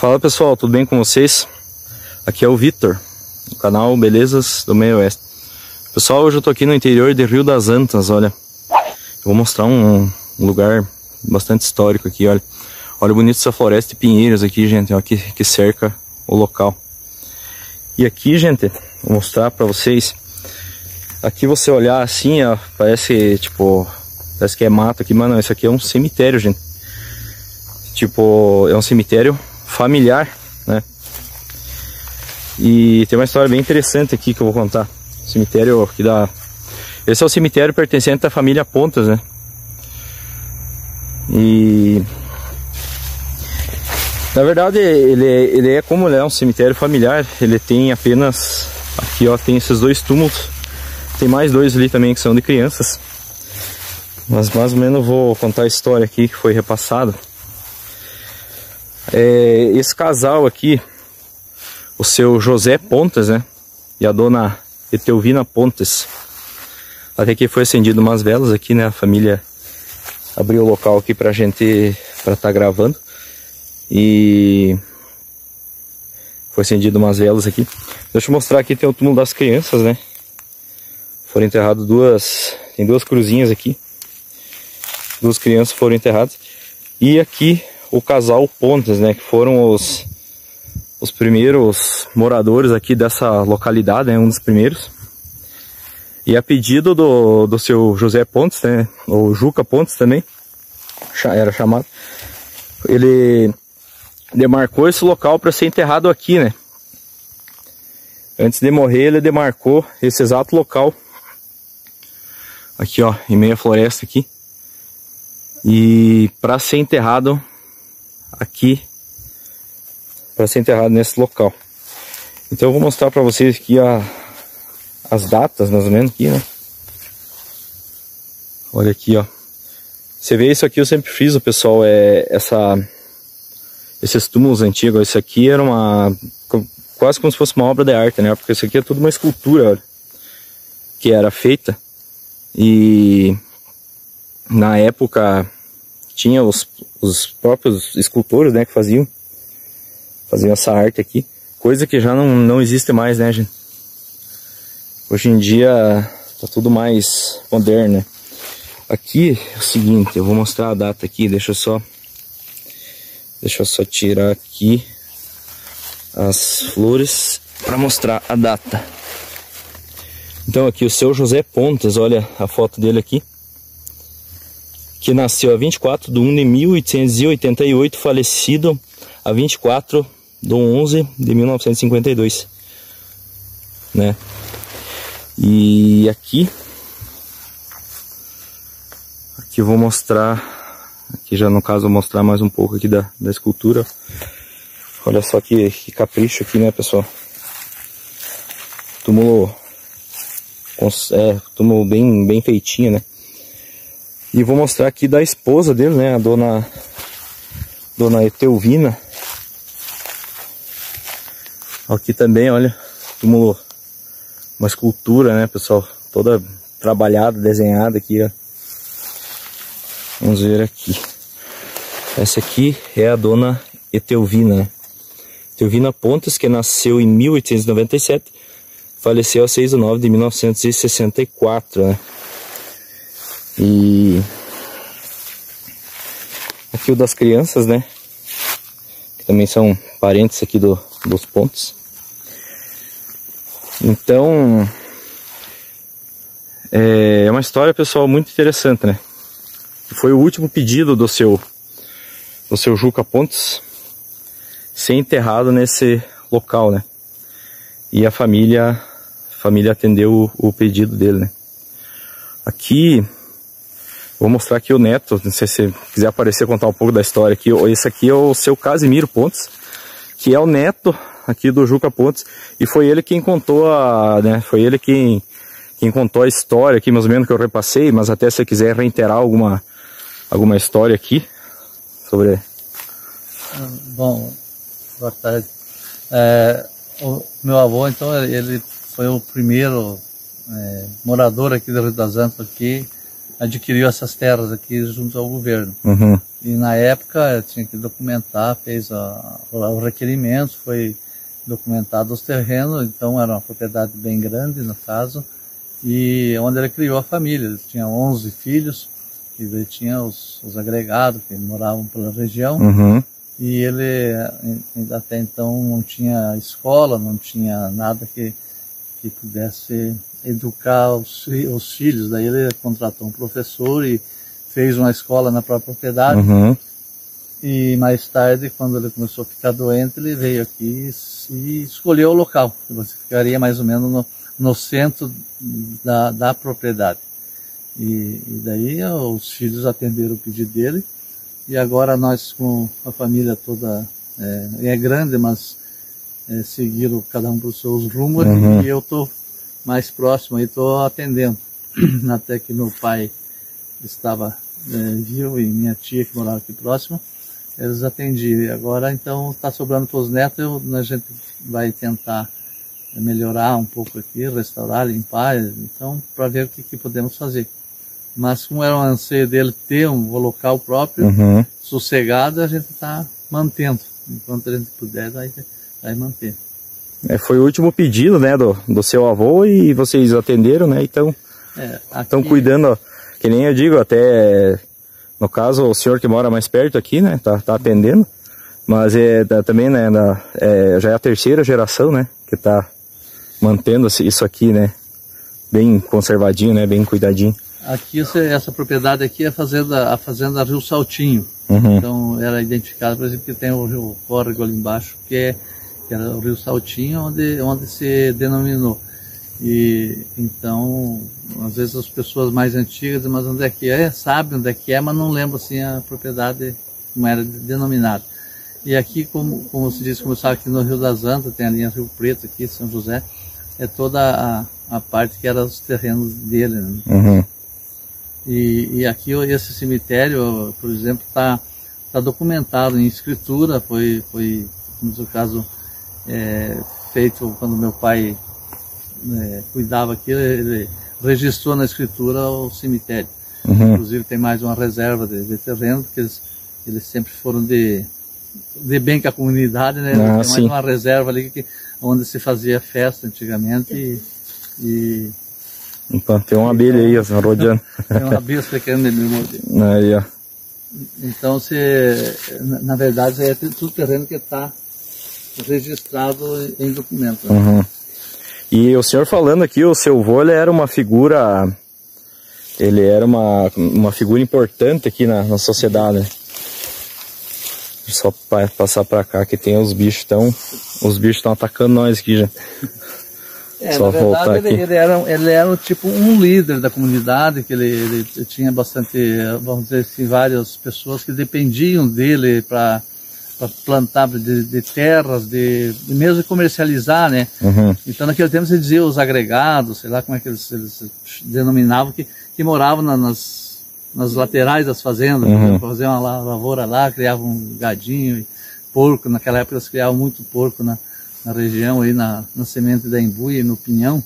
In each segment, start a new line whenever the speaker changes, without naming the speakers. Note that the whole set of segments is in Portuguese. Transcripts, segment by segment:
Fala pessoal, tudo bem com vocês? Aqui é o Vitor, do canal Belezas do Meio Oeste. Pessoal, hoje eu tô aqui no interior de Rio das Antas, olha. Eu vou mostrar um lugar bastante histórico aqui, olha. Olha o bonito essa floresta de pinheiros aqui, gente, ó, que cerca o local. E aqui, gente, vou mostrar pra vocês. Aqui você olhar assim, ó, parece que é mato aqui, mas não, isso aqui é um cemitério, gente. Tipo, é um cemitério familiar, né? E tem uma história bem interessante aqui que eu vou contar. Cemitério que dá... Esse é o cemitério pertencente à família Pontas, né? E... na verdade, ele é como ele é um cemitério familiar. Ele tem apenas... aqui, ó, tem esses dois túmulos. Tem mais dois ali também que são de crianças. Mas mais ou menos eu vou contar a história aqui que foi repassada. Esse casal aqui, o seu José Pontas, né, e a dona Etelvina Pontas, até que foi acendido umas velas aqui, né, a família abriu o local aqui pra gente, pra estar gravando, e foi acendido umas velas aqui. Deixa eu mostrar aqui, tem o túmulo das crianças, né, foram enterradas tem duas cruzinhas aqui, duas crianças foram enterradas, e aqui o casal Pontas, né, que foram os primeiros moradores aqui dessa localidade, né, um dos primeiros. E a pedido do seu José Pontas, né, ou Juca Pontas também, era chamado, ele demarcou esse local para ser enterrado aqui, né. Antes de morrer, ele demarcou esse exato local, aqui ó, em meio à floresta aqui, e para ser enterrado aqui, para ser enterrado nesse local. Então eu vou mostrar para vocês aqui as datas, mais ou menos aqui, né? Olha aqui, ó. Você vê isso aqui, eu sempre friso, pessoal, esses túmulos antigos. Esse aqui era quase como se fosse uma obra de arte, né? Porque isso aqui é tudo uma escultura, olha, que era feita. E na época tinha os próprios escultores, né, que faziam essa arte aqui, coisa que já não existe mais, né, gente? Hoje em dia tá tudo mais moderno, né? Aqui é o seguinte, eu vou mostrar a data aqui, deixa eu só tirar aqui as flores para mostrar a data. Então aqui o seu José Pontas, olha a foto dele aqui, que nasceu a 24 de 1 de 1888, falecido a 24 de 11 de 1952, né? E aqui eu vou mostrar, aqui já no caso vou mostrar mais um pouco aqui da escultura. Olha só que capricho aqui, né, pessoal? Túmulo bem feitinho, né? E vou mostrar aqui da esposa dele, né, a dona Etelvina. Aqui também, olha, túmulo, uma escultura, né, pessoal, toda trabalhada, desenhada aqui, ó. Vamos ver aqui. Essa aqui é a dona Etelvina, né? Etelvina Pontas, que nasceu em 1897, faleceu a 6 de 9 de 1964, né? E aqui o das crianças, né, que também são parentes aqui dos Pontos. Então é uma história, pessoal, muito interessante, né? Foi o último pedido do seu Juca Pontas ser enterrado nesse local, né? E a família atendeu o pedido dele, né? Aqui vou mostrar aqui o neto, não sei se você quiser aparecer contar um pouco da história aqui. Esse aqui é o seu Casimiro Pontas, que é o neto aqui do Juca Pontas, e foi ele quem contou foi ele quem contou a história aqui, mais ou menos, que eu repassei, mas até se você quiser reiterar alguma história aqui sobre...
Bom, boa tarde. O meu avô, então, ele foi o primeiro morador aqui do Rio das Antas aqui. adquiriu essas terras aqui junto ao governo.
Uhum.
E na época tinha que documentar, fez o requerimento, foi documentado os terrenos, então era uma propriedade bem grande no caso, e onde ele criou a família. Ele tinha 11 filhos, e ele tinha os agregados que moravam pela região,
Uhum.
e ele até então não tinha escola, não tinha nada que pudesse educar os filhos. Daí ele contratou um professor e fez uma escola na própria propriedade.
Uhum.
E mais tarde, quando ele começou a ficar doente, ele veio aqui e escolheu o local. Você ficaria mais ou menos no centro da propriedade. E daí os filhos atenderam o pedido dele. E agora nós, com a família toda, é grande, mas seguiram cada um para os seus rumos.
Uhum.
E eu estou mais próximo, aí estou atendendo. Até que meu pai estava vivo, e minha tia que morava aqui próximo, eles atendiam. E agora então está sobrando para os netos, a gente vai tentar melhorar um pouco aqui, restaurar, limpar, então para ver o que podemos fazer. Mas como era um anseio dele ter um local próprio,
Uhum.
sossegado, a gente está mantendo. Enquanto a gente puder, vai manter.
Foi o último pedido, né, do seu avô, e vocês atenderam, né, então estão cuidando, ó, que nem eu digo, até no caso o senhor que mora mais perto aqui, né, tá atendendo, mas também, né, já é a terceira geração, né, que tá mantendo isso aqui, né, bem conservadinho, né, bem cuidadinho.
Aqui, essa propriedade aqui é a fazenda Rio Saltinho.
Uhum.
Então era identificado, por exemplo, que tem o rio Córrego ali embaixo, que era o Rio Saltinho, onde se denominou. E então, às vezes as pessoas mais antigas dizem, mas onde é que é? Sabe onde é que é, mas não lembram assim a propriedade como era denominada. E aqui, como se diz, começava aqui no Rio das Antas, tem a linha Rio Preto aqui, São José, é toda a parte que era os terrenos dele, né?
Uhum.
E aqui esse cemitério, por exemplo, está documentado em escritura, foi no caso, feito quando meu pai cuidava aqui, ele registrou na escritura o cemitério.
Uhum.
Inclusive tem mais uma reserva de terreno, porque eles sempre foram de bem com a comunidade, né? Tem mais uma reserva ali onde se fazia festa antigamente e
então, tem uma abelha aí, ó, rodeando.
Tem uma abelha querendo me morder.
Aí, ó.
Então, na verdade, é tudo terreno que está registrado em documento. Né?
Uhum. E o senhor falando aqui, o seu avô, ele era uma figura importante aqui na sociedade, né? Só passar para cá que tem os bichos estão atacando nós aqui já.
Só na verdade, ele era tipo um líder da comunidade, que ele tinha bastante, vamos dizer assim, várias pessoas que dependiam dele para plantar de terras, de mesmo comercializar, né? Uhum. Então naquele tempo você dizia os agregados, sei lá como é que eles denominavam, que moravam nas laterais das fazendas, uhum. Faziam uma lavoura lá, criavam um gadinho e porco. Naquela época eles criavam muito porco na região, aí na semente da Embuia e no Pinhão.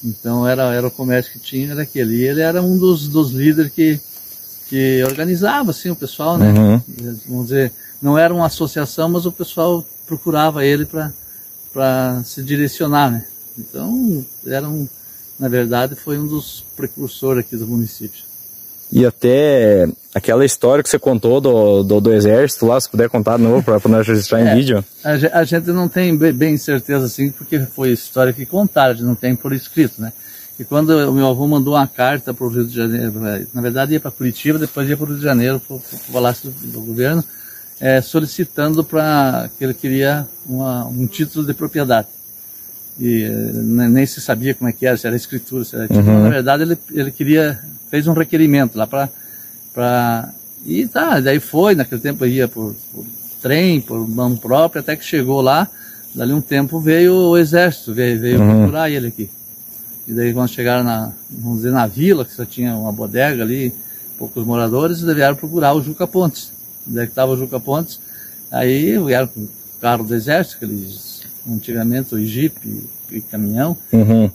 Então era o comércio que tinha, era aquele. E ele era um dos líderes que organizava assim, o pessoal, né? Uhum. Vamos dizer, não era uma associação, mas o pessoal procurava ele para se direcionar, né? Então, na verdade, foi um dos precursores aqui do município.
E até aquela história que você contou do exército lá, se puder contar de novo para nós registrar em vídeo.
A gente não tem bem certeza assim, porque foi história que contaram, a gente não tem por escrito, né? E quando o meu avô mandou uma carta para o Rio de Janeiro, na verdade ia para Curitiba, depois ia para o Rio de Janeiro, para o Palácio do Governo, solicitando para que ele queria um título de propriedade. E nem se sabia como é que era, se era escritura, se era título. Uhum. Na verdade ele fez um requerimento lá e tá, daí foi, naquele tempo ia por trem, por mão própria, até que chegou lá, dali um tempo veio o exército, veio uhum. procurar ele aqui. E daí quando chegaram vamos dizer, na vila, que só tinha uma bodega ali, poucos moradores, eles vieram procurar o Juca Pontes. Daí que estava o Juca Pontes, aí vieram com o carro do exército, aqueles antigamente, o jipe e caminhão,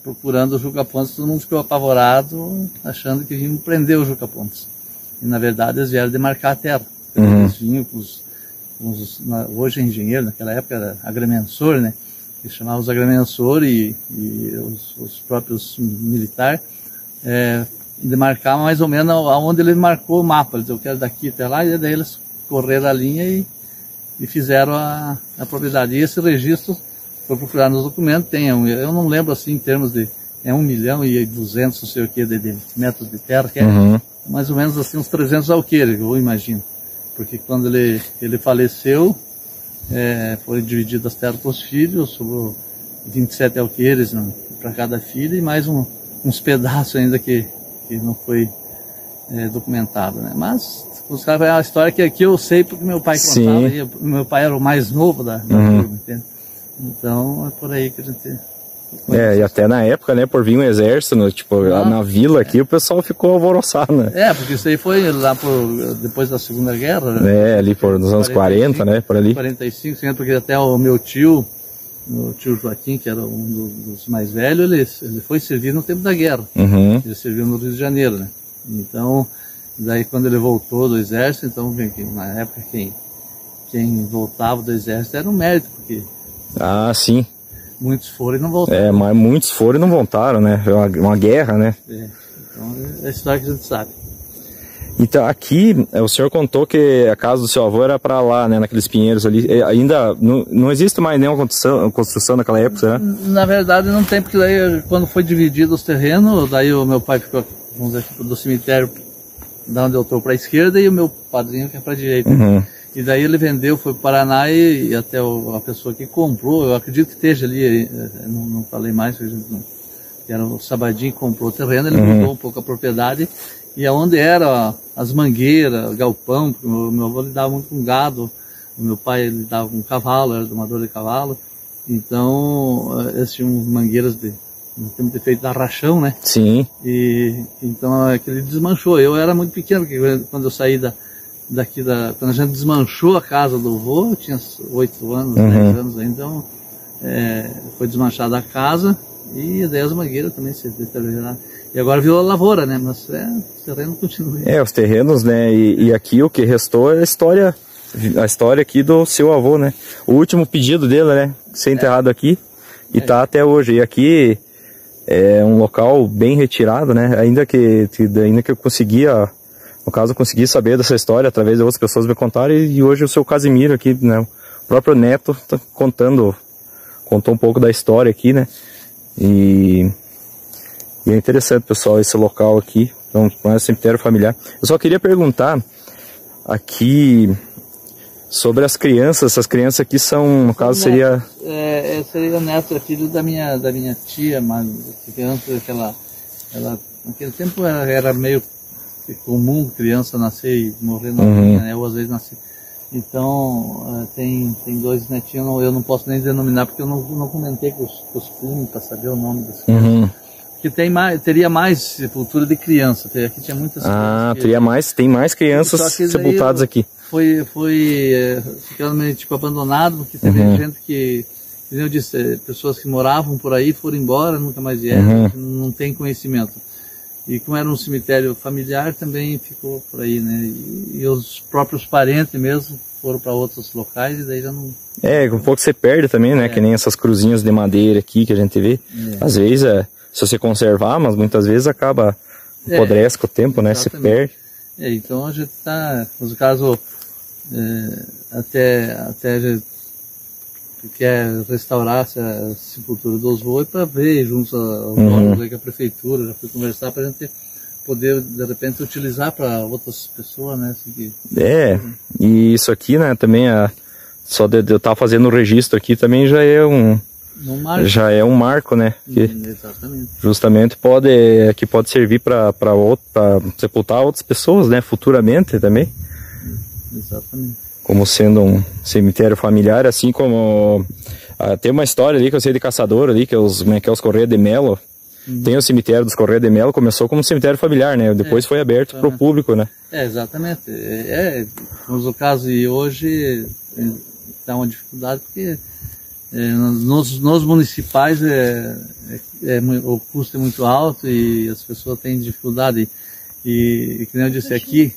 procurando o Juca Pontes. Todo mundo ficou apavorado, achando que vinham prender o Juca Pontes. E na verdade eles vieram demarcar a terra. Eles vinham com hoje é engenheiro, naquela época era agrimensor, né? Eles chamavam os agrimensores e os próprios militares demarcavam mais ou menos aonde ele marcou o mapa. Eles diziam, eu quero daqui até lá, e daí eles correram a linha e fizeram a propriedade. E esse registro foi procurar nos documentos, eu não lembro assim em termos de 1.200.000, não sei o que, de metros de terra, que é mais ou menos assim uns 300 alqueires, eu imagino. Porque quando ele faleceu, foi dividido as terras para os filhos, sobrou 27 alqueires para cada filho e mais uns pedaços ainda que não foi documentado, né? Mas os caras, é uma história que aqui eu sei porque meu pai contava, e meu pai era o mais novo da turma, entende? Então é por aí que a gente...
e até na época, né, por vir um exército, na vila aqui, o pessoal ficou alvoroçado, né?
Porque isso aí foi lá depois da Segunda Guerra, né?
Ali nos anos 40, né, por ali.
45, porque até o meu tio Joaquim, que era um dos mais velhos, ele foi servir no tempo da guerra. Ele serviu no Rio de Janeiro, né? Então, daí quando ele voltou do exército, então, na época quem voltava do exército era um mérito, porque...
sim.
Muitos foram e não voltaram.
Mas muitos foram e não voltaram, né? É uma guerra, né?
Então é a história que a gente sabe.
Então aqui, o senhor contou que a casa do seu avô era para lá, né? Naqueles pinheiros ali. Ainda não existe mais nenhuma construção naquela época, né?
Na verdade não tem, porque daí quando foi dividido os terrenos, daí o meu pai ficou, vamos dizer, do cemitério da onde eu estou para a esquerda e o meu padrinho que é para a direita. E daí ele vendeu, foi para o Paraná e até a pessoa que comprou, eu acredito que esteja ali, não falei mais, que era o Sabadinho que comprou o terreno, ele mudou um pouco a propriedade, e aonde era as mangueiras, galpão, porque o meu avô lidava muito com gado, o meu pai ele dava com cavalo, era domador de cavalo, então eles tinham mangueiras no tempo de feito da rachão, né?
Sim.
E então ele desmanchou. Eu era muito pequeno, porque quando eu saí quando a gente desmanchou a casa do avô, eu tinha 8 anos, 10 anos ainda, então foi desmanchada a casa e daí as mangueiras também se deterioraram. E agora virou a lavoura, né? Mas o terreno continua. Os
terrenos, né? E aqui o que restou é a história aqui do seu avô, né? O último pedido dele, né? Ser enterrado aqui e tá até hoje. E aqui é um local bem retirado, né? Ainda que eu conseguia... No caso, eu consegui saber dessa história através de outras pessoas me contaram e hoje o seu Casimiro aqui, né, o próprio neto tá contou um pouco da história aqui, né, e é interessante, pessoal, esse local aqui, então, é um cemitério familiar. Eu só queria perguntar aqui sobre as crianças, essas crianças aqui são, no caso, seria...
seria neto, filho da minha tia, mas criança que ela naquele tempo era meio comum criança nascer e morrer novinha, né? Eu às vezes nasci. Então tem 2 netinhos, eu não posso nem denominar porque eu não comentei com os primos para saber o nome das crianças. Porque teria mais sepultura de criança, aqui tinha muitas crianças.
Tem mais crianças sepultadas aqui.
Foi ficando meio abandonado, porque teve gente que, como eu disse, pessoas que moravam por aí foram embora, nunca mais vieram, não tem conhecimento. E como era um cemitério familiar, também ficou por aí, né? E os próprios parentes mesmo foram para outros locais e daí já não...
Um pouco você perde também, né? Que nem essas cruzinhas de madeira aqui que a gente vê. Às vezes, se você conservar, mas muitas vezes acaba apodrece com o tempo, né? Você perde.
Então a gente está, no caso, até a gente quer restaurar a sepultura dos avós para ver junto aos órgãos que a prefeitura já foi conversar para a gente poder de repente utilizar para outras pessoas, né? Assim
E isso aqui, né? Também só de eu estar fazendo o registro aqui também já é um marco, né? Que
exatamente.
Justamente pode servir para sepultar outras pessoas, né? Futuramente também.
Exatamente.
Como sendo um cemitério familiar, assim como tem uma história ali que eu sei de caçador ali, que é os Correia de Melo. Tem o cemitério dos Correia de Melo, começou como cemitério familiar, né? Depois foi aberto para o público, né?
Exatamente. No caso, e hoje está uma dificuldade porque Nos municipais o custo é muito alto e as pessoas têm dificuldade. E como eu disse, aqui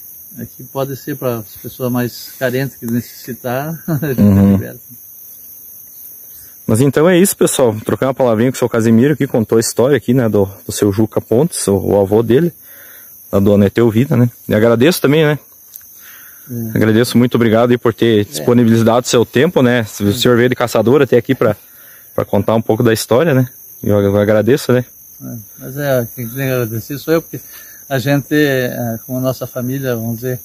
pode ser para as pessoas mais carentes que necessitar.
Mas então é isso, pessoal. Trocar uma palavrinha com o seu Casimiro, que contou a história aqui, né, do seu Juca Pontes, o avô dele, da dona Etelvina, né. E agradeço também, né. Agradeço, muito obrigado aí por ter disponibilizado seu tempo, né. O senhor veio de caçador até aqui para contar um pouco da história, né. Eu agradeço, né.
Mas quem tem que agradecer sou eu, porque a gente, como a nossa família, vamos dizer,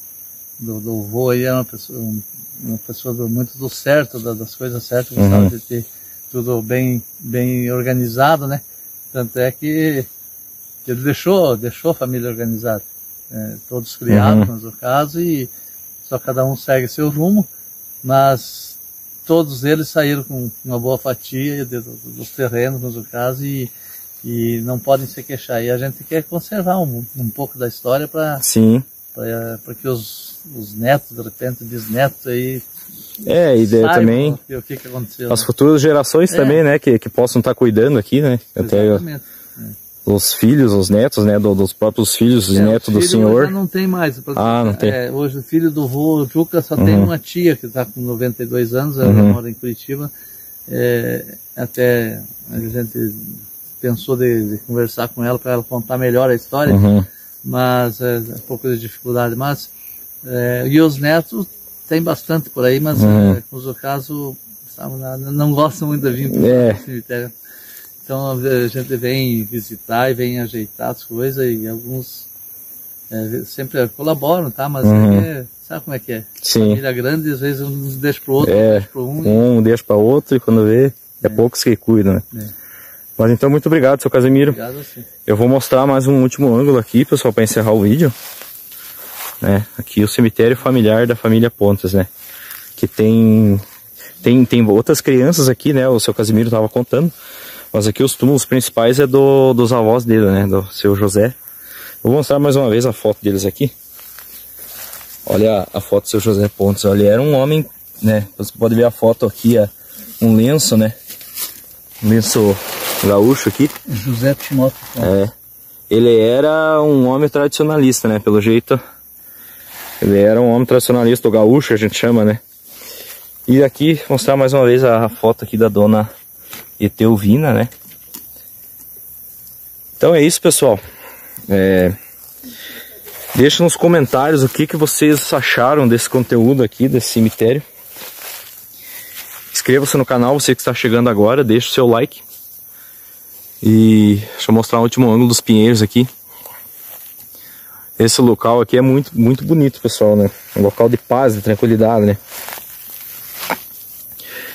do vô aí, é uma pessoa muito do certo, das coisas certas, gostava de ter tudo bem organizado, né? Tanto é que ele deixou a família organizada, todos criados, no caso, e só cada um segue seu rumo, mas todos eles saíram com uma boa fatia dos terrenos, no caso, e não podem se queixar. E a gente quer conservar um pouco da história para que os netos, de repente, bisnetos aí,
e daí também
o que aconteceu.
As futuras gerações também, né, que possam estar cuidando aqui, né,
exatamente.
Até os filhos, os netos, né, dos próprios filhos e netos do senhor.
Já não tem mais.
Não tem.
Hoje o filho do vô Juca só tem uma tia que está com 92 anos, ela mora em Curitiba. Até a gente pensou de conversar com ela para ela contar melhor a história, mas um pouco de dificuldade. Mas e os netos tem bastante por aí, mas no caso não gostam muito de vir para o cemitério. Então a gente vem visitar e vem ajeitar as coisas, e alguns sempre colaboram, tá? Mas sabe como é que é?
Sim.
Família grande, às vezes um deixa para o outro,
deixa para um deixa para outro, e quando vê, poucos que cuidam, né? Mas então, muito obrigado, seu Casimiro.
Obrigado, sim.
Eu vou mostrar mais um último ângulo aqui, pessoal, para encerrar o vídeo. Aqui o cemitério familiar da família Pontes, né? Que tem outras crianças aqui, né? O seu Casimiro estava contando. Mas aqui os túmulos principais dos avós dele, né? Do seu José. Eu vou mostrar mais uma vez a foto deles aqui. Olha a foto do seu José Pontes. Olha, ele era um homem, né? Você pode ver a foto aqui, um lenço, né? Um lenço gaúcho aqui.
José Timóteo.
Ele era um homem tradicionalista, né? Pelo jeito, ele era um homem tradicionalista, o gaúcho a gente chama, né? E aqui, mostrar mais uma vez a foto aqui da dona Etelvina, né? Então é isso, pessoal. Deixa nos comentários o que vocês acharam desse conteúdo aqui, desse cemitério. Inscreva-se no canal, você que está chegando agora, deixa o seu like. E deixa eu mostrar o último ângulo dos pinheiros aqui. Esse local aqui é muito, muito bonito, pessoal, né? Um local de paz, de tranquilidade, né?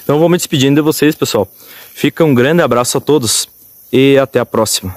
Então vou me despedindo de vocês, pessoal. Fica um grande abraço a todos e até a próxima.